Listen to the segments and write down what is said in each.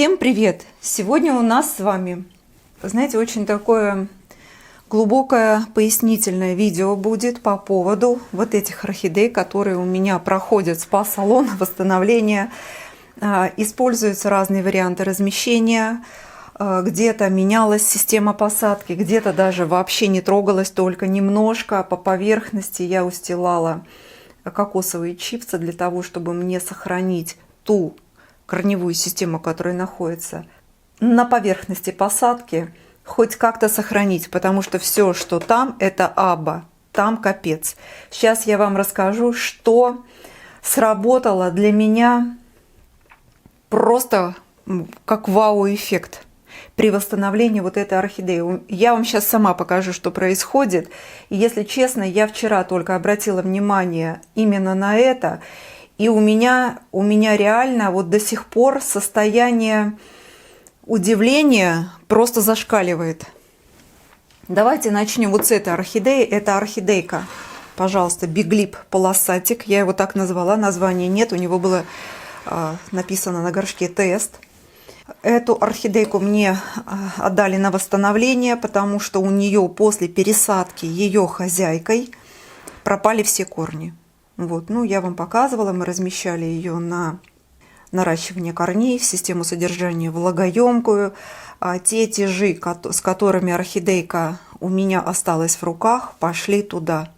Всем привет! Сегодня у нас с вами, знаете, очень такое глубокое пояснительное видео будет по поводу вот этих орхидей, которые у меня проходят спа-салон восстановления. Используются разные варианты размещения. Где-то менялась система посадки, где-то даже вообще не трогалась, только немножко. По поверхности я устилала кокосовые чипсы для того, чтобы мне сохранить ту корневую систему, которая находится на поверхности посадки, хоть как-то сохранить, потому что все, что там, это аба, там капец. Сейчас я вам расскажу, что сработало для меня просто как вау-эффект при восстановлении вот этой орхидеи. Я вам сейчас сама покажу, что происходит. И если честно, я вчера только обратила внимание именно на это. И у меня реально вот до сих пор состояние удивления просто зашкаливает. Давайте начнем вот с этой орхидеи. Это орхидейка, пожалуйста, биглип полосатик. Я его так назвала, названия нет. У него было написано на горшке тест. Эту орхидейку мне отдали на восстановление, потому что у нее после пересадки ее хозяйкой пропали все корни. Вот, ну, я вам показывала, мы размещали ее на наращивание корней в систему содержания влагоемкую. Те тяжи, с которыми орхидейка у меня осталась в руках, пошли туда,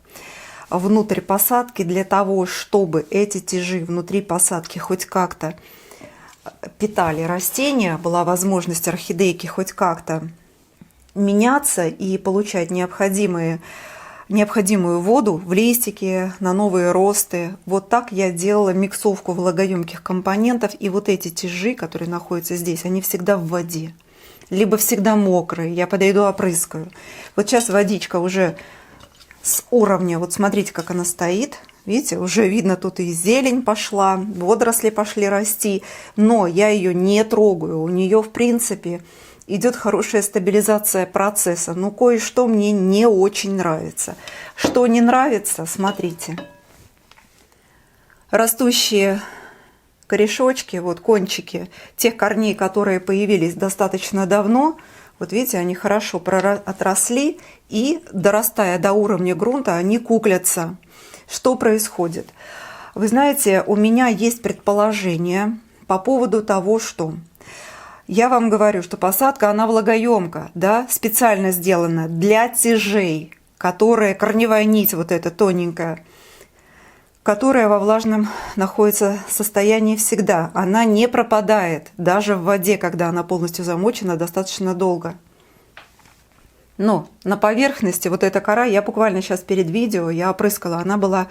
внутрь посадки, для того, чтобы эти тяжи внутри посадки хоть как-то питали растения, была возможность орхидейки хоть как-то меняться и получать необходимую воду в листики, на новые росты. Вот так я делала миксовку влагоемких компонентов. И вот эти тяжи, которые находятся здесь, они всегда в воде. Либо всегда мокрые. Я подойду, опрыскаю. Вот сейчас водичка уже с уровня, вот смотрите, как она стоит. Видите, уже видно, тут и зелень пошла, водоросли пошли расти. Но я ее не трогаю. У нее, в принципе, идет хорошая стабилизация процесса. Но кое-что мне не очень нравится. Что не нравится, смотрите. Растущие корешочки, вот кончики тех корней, которые появились достаточно давно, вот видите, они хорошо отросли, и, дорастая до уровня грунта, они куклятся. Что происходит? Вы знаете, у меня есть предположение по поводу того, что я вам говорю, что посадка, она влагоемка, да, специально сделана для тяжей, которая, корневая нить вот эта тоненькая, которая во влажном находится состоянии всегда. Она не пропадает даже в воде, когда она полностью замочена достаточно долго. Но на поверхности вот эта кора, я буквально сейчас перед видео, я опрыскала, она была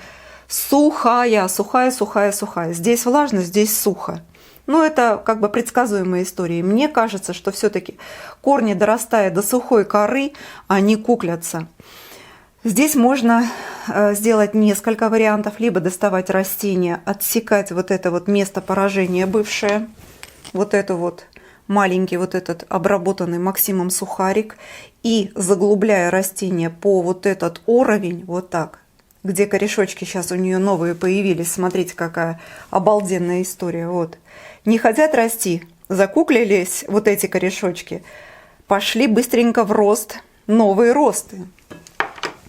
сухая. Здесь влажно, здесь сухо. Ну, это как бы предсказуемая история. Мне кажется, что все-таки корни, дорастая до сухой коры, они куклятся. Здесь можно сделать несколько вариантов. Либо доставать растения, отсекать вот это вот место поражения бывшее. Вот это вот маленький вот этот обработанный Максимом сухарик. И заглубляя растение по вот этот уровень, вот так, где корешочки сейчас у нее новые появились. Смотрите, какая обалденная история. Вот. Не хотят расти, закуклились вот эти корешочки, пошли быстренько в рост, новые росты.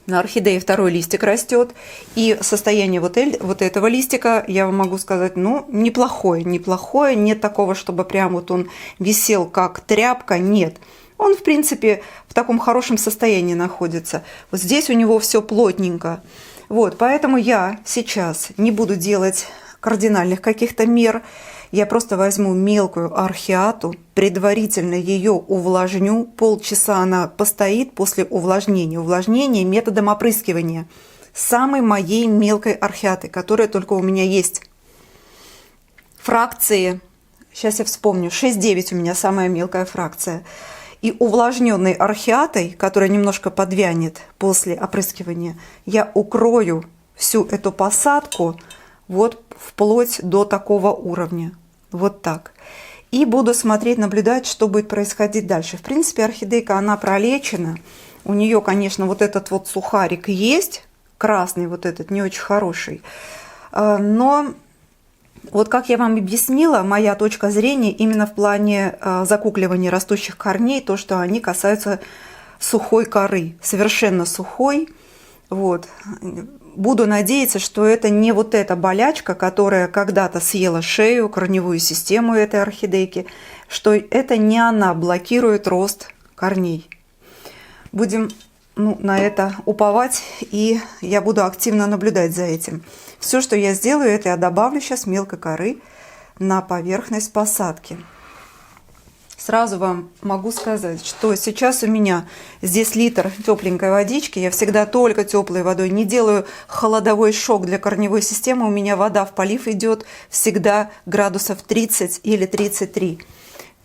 На орхидее второй листик растет, и состояние вот этого листика, я вам могу сказать, ну, неплохое. Нет такого, чтобы прям вот он висел как тряпка, нет. Он, в принципе, в таком хорошем состоянии находится. Вот здесь у него все плотненько. Вот, поэтому я сейчас не буду делать кардинальных каких-то мер. Я просто возьму мелкую орхиату, предварительно ее увлажню. Полчаса она постоит после увлажнения. Увлажнение методом опрыскивания самой моей мелкой орхиаты, которая только у меня есть. Фракции, сейчас я вспомню, 6-9 у меня самая мелкая фракция. И увлажненной орхиатой, которая немножко подвянет после опрыскивания, я укрою всю эту посадку вот вплоть до такого уровня. Вот так. И буду смотреть, наблюдать, что будет происходить дальше. В принципе, орхидейка, она пролечена. У нее, конечно, вот этот вот сухарик есть, красный вот этот, не очень хороший. Но Вот как я вам объяснила, моя точка зрения именно в плане закукливания растущих корней, то, что они касаются сухой коры, совершенно сухой. Вот. Буду надеяться, что это не вот эта болячка, которая когда-то съела шею, корневую систему этой орхидейки, что это не она блокирует рост корней. Будем на это уповать, и я буду активно наблюдать за этим. Все, что я сделаю, это я добавлю сейчас мелкой коры на поверхность посадки. Сразу вам могу сказать, что сейчас у меня здесь литр тепленькой водички. Я всегда только теплой водой, не делаю холодовой шок для корневой системы. У меня вода в полив идет всегда градусов 30 или 33.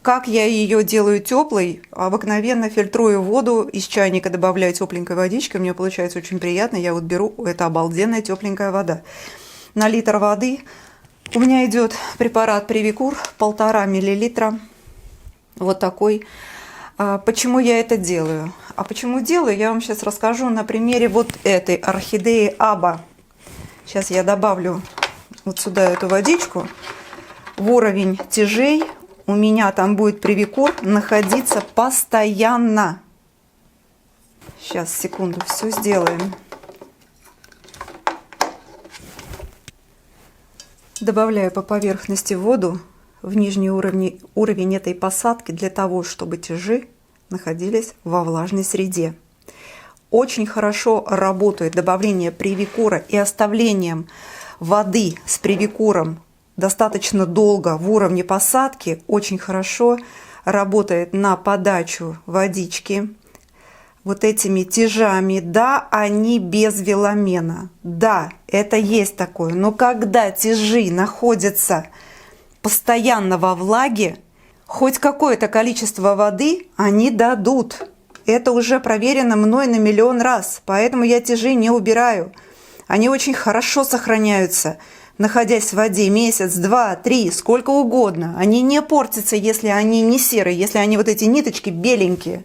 Как я ее делаю теплой? Обыкновенно фильтрую воду из чайника, добавляю тепленькой водички. У меня получается очень приятно. Я вот беру, это обалденная тепленькая вода. На литр воды у меня идет препарат Привикур 1,5 мл. Вот такой. Почему я это делаю? А почему делаю, я вам сейчас расскажу на примере вот этой орхидеи Аба. Сейчас я добавлю вот сюда эту водичку. В уровень тяжей у меня там будет Привикур находиться постоянно. Сейчас, секунду, все сделаем. Добавляю по поверхности воду в нижний уровень этой посадки для того, чтобы тяжи находились во влажной среде. Очень хорошо работает добавление Привикура и оставлением воды с Привикуром достаточно долго в уровне посадки. Очень хорошо работает на подачу водички вот этими тяжами. Да, они без веломена. Да, это есть такое. Но когда тяжи находятся постоянно во влаге, хоть какое-то количество воды они дадут. Это уже проверено мной на миллион раз, поэтому я тяжи не убираю. Они очень хорошо сохраняются, находясь в воде месяц, 2, 3, сколько угодно. Они не портятся, если они не серые, если они вот эти ниточки беленькие.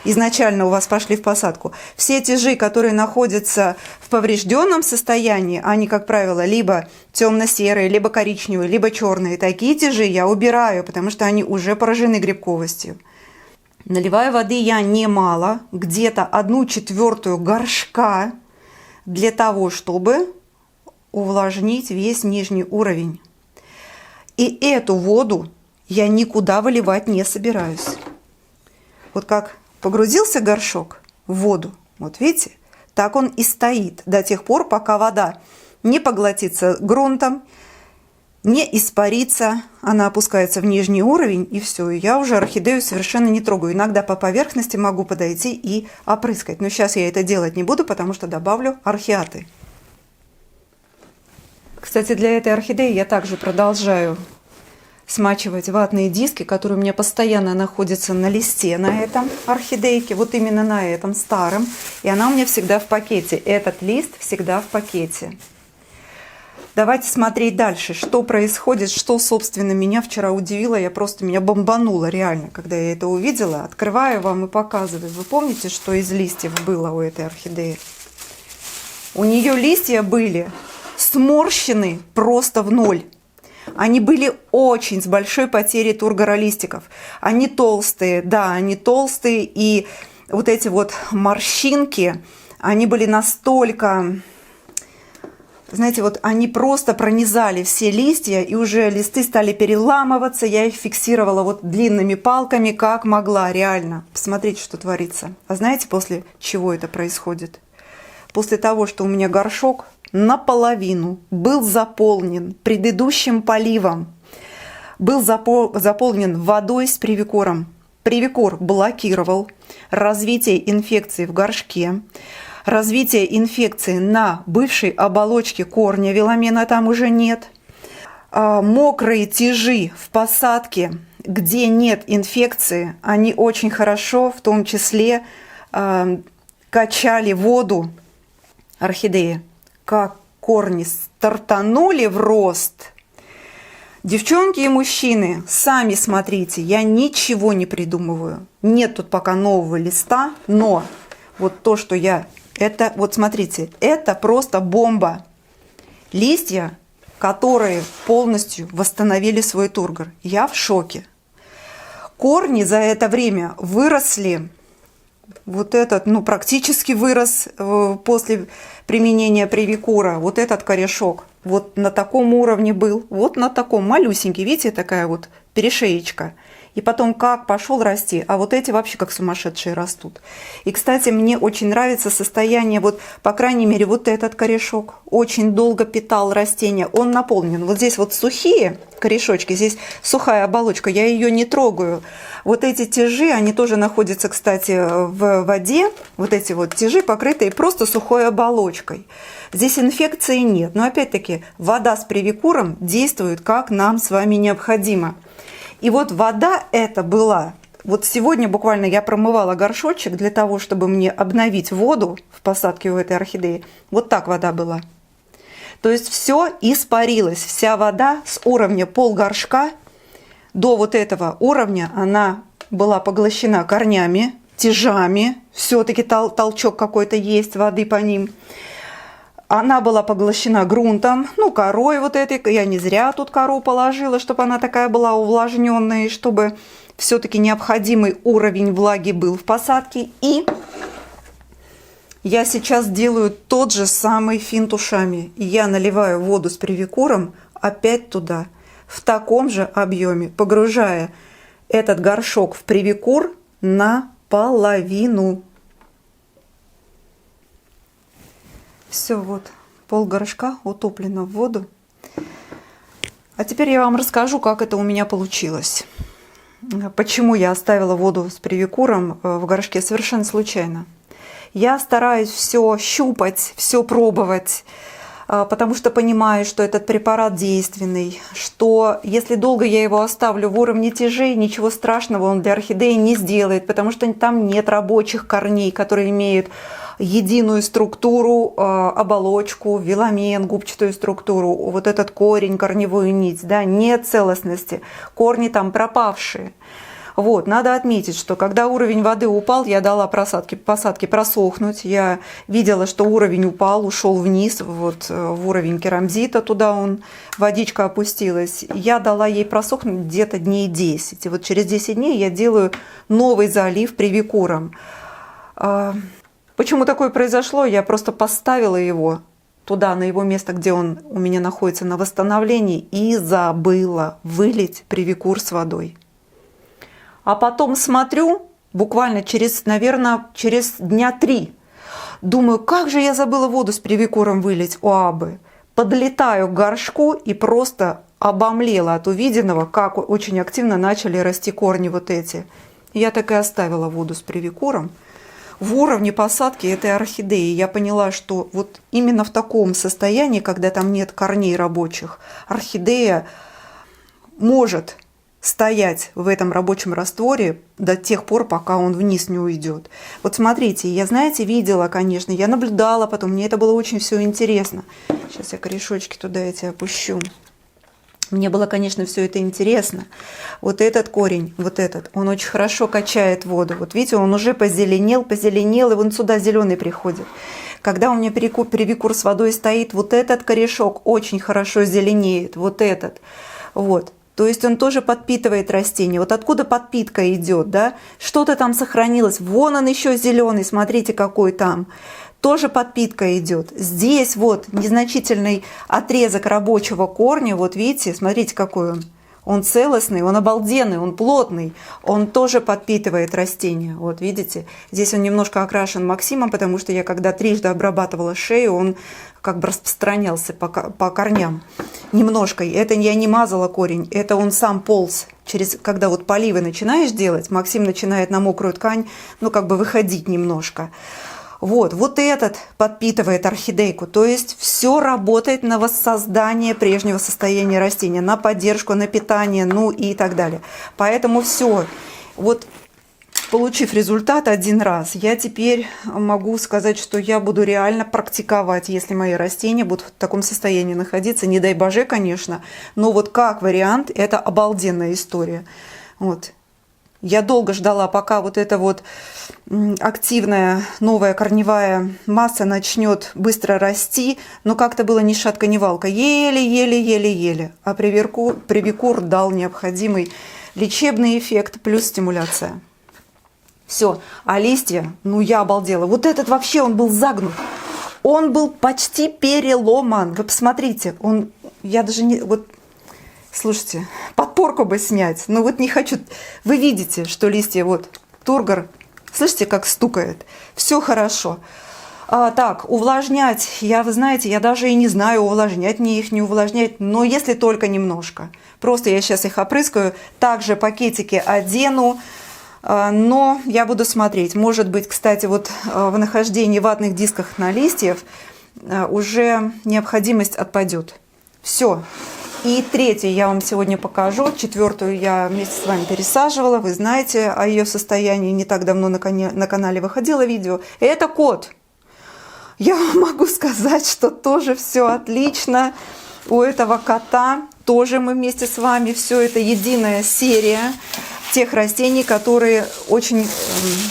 Изначально у вас пошли в посадку. Все тяжи, которые находятся в поврежденном состоянии, они, как правило, либо темно-серые, либо коричневые, либо черные. Такие тяжи я убираю, потому что они уже поражены грибковостью. Наливаю воды я немало, где-то 1/4 горшка, для того, чтобы увлажнить весь нижний уровень. И эту воду я никуда выливать не собираюсь. Вот как погрузился горшок в воду, вот видите, так он и стоит до тех пор, пока вода не поглотится грунтом, не испарится, она опускается в нижний уровень, и все. И я уже орхидею совершенно не трогаю. Иногда по поверхности могу подойти и опрыскать. Но сейчас я это делать не буду, потому что добавлю орхиаты. Кстати, для этой орхидеи я также продолжаю смачивать ватные диски, которые у меня постоянно находятся на листе на этом орхидейке, вот именно на этом старом. И она у меня всегда в пакете. Этот лист всегда в пакете. Давайте смотреть дальше, что происходит, что, собственно, меня вчера удивило. Меня бомбануло реально, когда я это увидела. Открываю вам и показываю. Вы помните, что из листьев было у этой орхидеи? У нее листья были сморщены просто в ноль. Они были очень с большой потерей тургоролистиков. Они толстые, да, они толстые. И вот эти вот морщинки, они были настолько, знаете, вот они просто пронизали все листья, и уже листы стали переламываться. Я их фиксировала вот длинными палками, как могла, реально. Посмотрите, что творится. А знаете, после чего это происходит? После того, что у меня горшок наполовину был заполнен предыдущим поливом, был заполнен водой с привикуром. Привикур блокировал развитие инфекции в горшке, развитие инфекции на бывшей оболочке корня, веломена там уже нет. Мокрые тяжи в посадке, где нет инфекции, они очень хорошо, в том числе, качали воду орхидеи. Как корни стартанули в рост. Девчонки и мужчины, сами смотрите, я ничего не придумываю. Нет тут пока нового листа, но вот то, что я... Это, вот смотрите, это просто бомба. Листья которые полностью восстановили свой тургор. Я в шоке. Корни за это время выросли. Вот этот, ну, практически вырос после применения привикура. Вот этот корешок. Вот на таком уровне был. Вот на таком малюсенький. Видите, такая вот перешеечка. И потом как пошел расти, а вот эти вообще как сумасшедшие растут. И, кстати, мне очень нравится состояние, вот, по крайней мере, вот этот корешок очень долго питал растение, он наполнен. Вот здесь вот сухие корешочки, здесь сухая оболочка, я ее не трогаю. Вот эти тяжи, они тоже находятся, кстати, в воде, вот эти вот тяжи, покрытые просто сухой оболочкой. Здесь инфекции нет, но опять-таки вода с привикуром действует, как нам с вами необходимо. И вот вода эта была, вот сегодня буквально я промывала горшочек для того, чтобы мне обновить воду в посадке у этой орхидеи. Вот так вода была. То есть все испарилось, вся вода с уровня полгоршка до вот этого уровня, она была поглощена корнями, тяжами, все-таки толчок какой-то есть воды по ним. Она была поглощена грунтом, ну, корой вот этой. Я не зря тут кору положила, чтобы она такая была увлажненная, чтобы все-таки необходимый уровень влаги был в посадке. И я сейчас делаю тот же самый финт ушами. И я наливаю воду с привикуром опять туда, в таком же объеме, погружая этот горшок в привикур наполовину. Все, вот, пол горшка утоплено в воду. А теперь я вам расскажу, как это у меня получилось. Почему я оставила воду с привикуром в горшке совершенно случайно. Я стараюсь все щупать, все пробовать, потому что понимаю, что этот препарат действенный, что если долго я его оставлю в уровне тяжей, ничего страшного он для орхидеи не сделает, потому что там нет рабочих корней, которые имеют единую структуру, оболочку, виламен, губчатую структуру, вот этот корень, корневую нить, да, нет целостности, корни там пропавшие. Вот, надо отметить, что когда уровень воды упал, я дала посадке просохнуть, я видела, что уровень упал, ушел вниз, вот в уровень керамзита, туда водичка опустилась, я дала ей просохнуть где-то дней 10, и вот через 10 дней я делаю новый залив привикуром. Почему такое произошло? Я просто поставила его туда, на его место, где он у меня находится на восстановлении, и забыла вылить привикур с водой. А потом смотрю, буквально наверное, через дня 3, думаю, как же я забыла воду с привикуром вылить у Абы. Подлетаю к горшку и просто обомлела от увиденного, как очень активно начали расти корни вот эти. Я так и оставила воду с привикуром в уровне посадки этой орхидеи. Я поняла, что вот именно в таком состоянии, когда там нет корней рабочих, орхидея может стоять в этом рабочем растворе до тех пор, пока он вниз не уйдет. Вот смотрите, я, знаете, видела, конечно, я наблюдала потом, мне это было очень все интересно. Сейчас я корешочки туда эти опущу. Мне было, конечно, все это интересно. Вот этот корень, вот этот, он очень хорошо качает воду. Вот видите, он уже позеленел, и вон сюда зеленый приходит. Когда у меня привикур с водой стоит, вот этот корешок очень хорошо зеленеет, вот этот. Вот. То есть он тоже подпитывает растение. Вот откуда подпитка идет, да? Что-то там сохранилось. Вон он еще зеленый, смотрите, какой там. Тоже подпитка идет. Здесь вот незначительный отрезок рабочего корня. Вот видите, смотрите, какой он. Он целостный, он обалденный, он плотный. Он тоже подпитывает растение. Вот видите, здесь он немножко окрашен Максимом, потому что я когда трижды обрабатывала шею, он как бы распространялся по корням. Немножко. Это я не мазала корень, это он сам полз. Когда вот поливы начинаешь делать, Максим начинает на мокрую ткань, ну как бы выходить немножко. Вот этот подпитывает орхидейку, то есть все работает на воссоздание прежнего состояния растения, на поддержку, на питание, ну и так далее. Поэтому все, вот получив результат один раз, я теперь могу сказать, что я буду реально практиковать, если мои растения будут в таком состоянии находиться, не дай боже, конечно, но вот как вариант, это обалденная история. Вот. Я долго ждала, пока вот эта вот активная новая корневая масса начнет быстро расти, но как-то было ни шатка, ни валка. Еле. А привикур дал необходимый лечебный эффект плюс стимуляция. Все. А листья, ну я обалдела. Вот этот вообще, он был загнут. Он был почти переломан. Вы посмотрите, я даже не... Вот, слушайте, подпорку бы снять. Но вот не хочу. Вы видите, что листья, вот, тургор. Слышите, как стукает? Все хорошо. Так, увлажнять. Вы знаете, я даже и не знаю, увлажнять мне их, не увлажнять. Но если только немножко. Просто я сейчас их опрыскаю. Также пакетики одену. Но я буду смотреть. Может быть, кстати, вот в нахождении ватных дисков на листьев уже необходимость отпадет. Все. И третью я вам сегодня покажу. Четвертую я вместе с вами пересаживала. Вы знаете о ее состоянии. Не так давно на канале выходило видео. Это кот. Я вам могу сказать, что тоже все отлично. У этого кота тоже мы вместе с вами. Все это единая серия тех растений, которые очень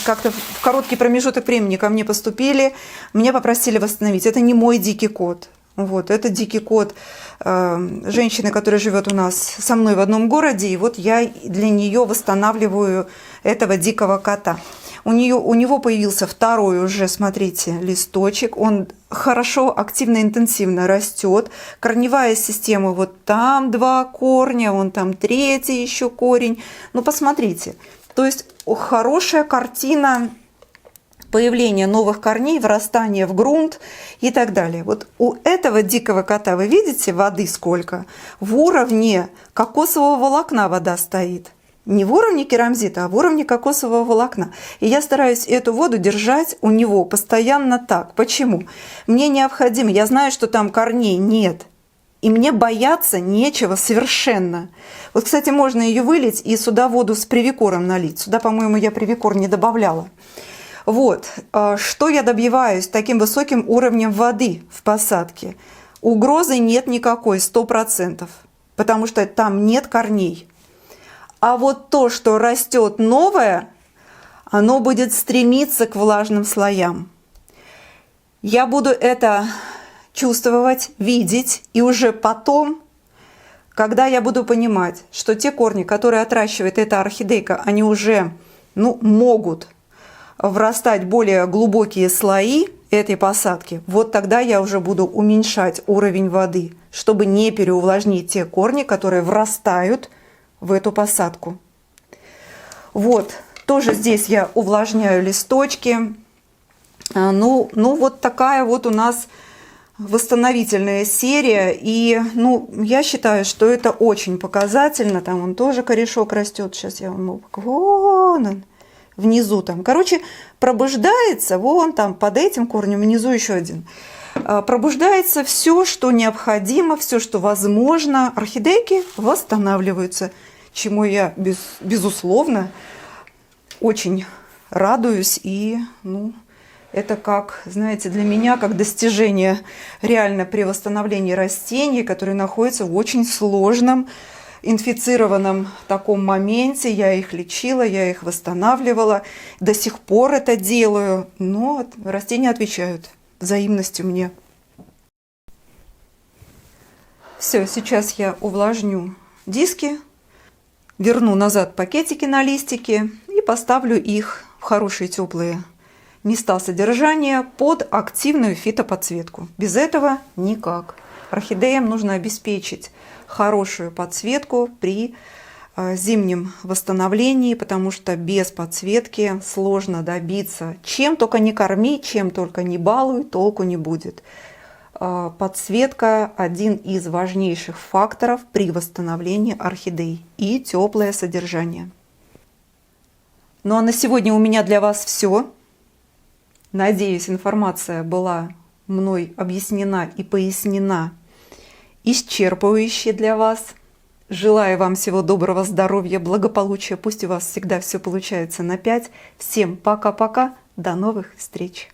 как-то в короткий промежуток времени ко мне поступили. Меня попросили восстановить. Это не мой дикий кот. Вот, это дикий кот женщины, которая живет у нас со мной в одном городе. И вот я для нее восстанавливаю этого дикого кота. У него появился второй уже, смотрите, листочек. Он хорошо, активно, интенсивно растет. Корневая система, вот там 2 корня, вон там 3-й еще корень. Ну, посмотрите. То есть хорошая картина появления новых корней, вырастания в грунт и так далее. Вот у этого дикого кота, вы видите, воды сколько? В уровне кокосового волокна вода стоит. Не в уровне керамзита, а в уровне кокосового волокна. И я стараюсь эту воду держать у него постоянно так. Почему? Мне необходимо, я знаю, что там корней нет, и мне бояться нечего совершенно. Вот, кстати, можно ее вылить и сюда воду с привикором налить. Сюда, по-моему, я привикор не добавляла. Вот, что я добиваюсь таким высоким уровнем воды в посадке? Угрозы нет никакой, 100%, потому что там нет корней. А вот то, что растет новое, оно будет стремиться к влажным слоям. Я буду это чувствовать, видеть, и уже потом, когда я буду понимать, что те корни, которые отращивает эта орхидейка, они уже могут врастать более глубокие слои этой посадки, вот тогда я уже буду уменьшать уровень воды, чтобы не переувлажнить те корни, которые врастают в эту посадку. Вот, тоже здесь я увлажняю листочки. Вот такая вот у нас восстановительная серия. И, я считаю, что это очень показательно. Там он тоже корешок растет. Сейчас я вам... Вон он, внизу там. Короче, пробуждается, вон там, под этим корнем, внизу еще один. Пробуждается все, что необходимо, все, что возможно. Орхидейки восстанавливаются, чему я, безусловно, очень радуюсь. И, это как, знаете, для меня как достижение реально при восстановлении растений, которые находятся в очень сложном, инфицированном таком моменте. Я их лечила, я их восстанавливала. До сих пор это делаю. Но растения отвечают взаимностью мне. Все, сейчас я увлажню диски, верну назад пакетики на листики и поставлю их в хорошие теплые места содержания под активную фитоподсветку. Без этого никак. Орхидеям нужно обеспечить хорошую подсветку при зимнем восстановлении, потому что без подсветки сложно добиться. Чем только не корми, чем только не балуй, толку не будет. Подсветка – один из важнейших факторов при восстановлении орхидей и теплое содержание. Ну а на сегодня у меня для вас все. Надеюсь, информация была мной объяснена и пояснена исчерпывающе для вас. Желаю вам всего доброго, здоровья, благополучия. Пусть у вас всегда все получается на 5. Всем пока-пока. До новых встреч.